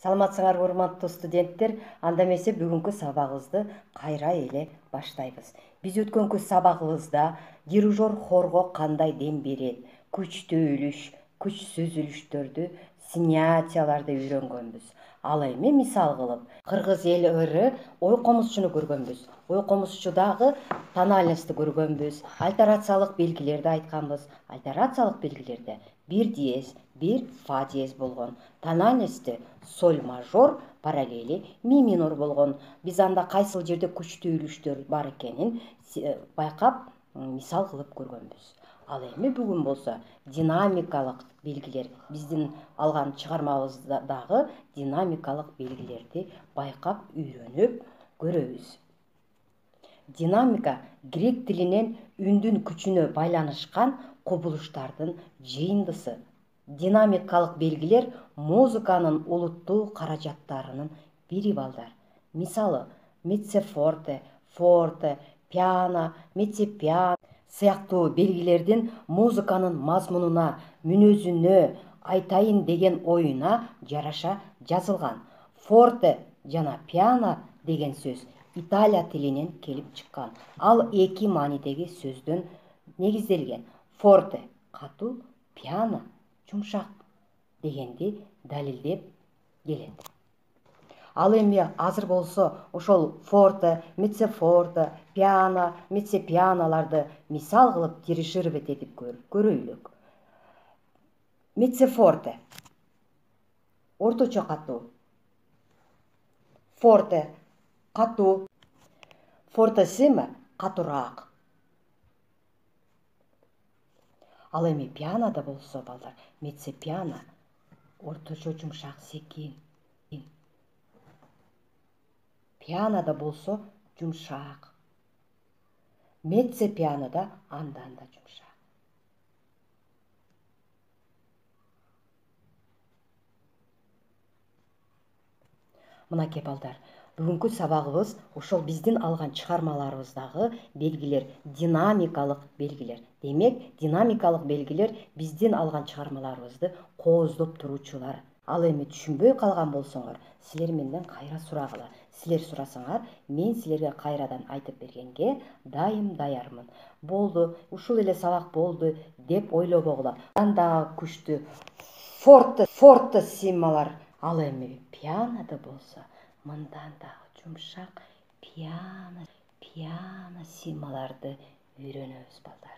Саламатсыңар урматтуу студенттер, анда эмесе бүгүнкү сабагыбызды кайра эле баштайбыз. Биз өткөнкү сабагыбызда дирижер хорго кандай дем берет, күчтүү үлүш, күчсүз үлүштөрдү, снятияларды үйрөнгөнбүз. Ал эми мисал кылып, кыргыз эл ыры ой комузчуну көргөнбүз. Ой комузчудагы тональностьты көргөнбүз, альтерациялык белгилерди айтканбыз. Альтерациялык белгилерде бир диез, бир фа диез болгон. Тональностьты соль мажор параллели ми минор болгон. Биз анда кайсыл жерде күчтүү үлүштөр бар экенин байкап, мисал кылып көргөнбүз. Ал эми бүгүн болсо динамикалык белгилер, биздин алган чыгармабыздагы динамикалык белгилерди байкап үйрөнүп көрөбүз. Динамика грек тилинен үндүн күчүнө байланышкан кубулуштардын жыйындысы. Динамикалык белгилер музыканын улуттуу каражаттарынын бири балдар. Мисалы, меццефорте, форте, пиано, меццепиано сыяктуу белгилердин музыканын мазмунуна, мүнөзүнө айтайын деген оюна жараша жазылган. Форте жана пиано деген сөз Италия тилинен келип чыккан. Ал эки маанидеги сөздөн негизделген. Форте катуу, пиано жумшак дегенди далилдеп келет. Ал эми азыр болсо ошол форте, меццефорте, пиано, меццепианаларды мисал кылып дирижировать этип көрөйлүк. Меццефорте орточо катуу, форте катуу, фортессимо катуураак. Ал эми пианода болсо балдар, меццепиано орточо жумшак, секин. Пианода болсо жумшак. Меццепианода андан да жумшак. Мынакей балдар, бүгүнкү сабагыбыз ошол биздин алган чыгармаларыбыздагы белгилер, динамикалык белгилер. Демек, динамикалык белгилер биздин алган чыгармаларыбызды кооздоп туруучулар. Ал эми түшүнбөй калган болсоңор, силер менден кайра сурагыла. Силер сурасаңар, мен силерге кайрадан айтып бергенге дайым даярмын. Болду, ушул эле сабак болду деп ойлобогула. Анда күчтүү фортессималар. Ал эми пианода болсо мындан дагы жумшак пианоссималарды үйрөнөбүз балдар.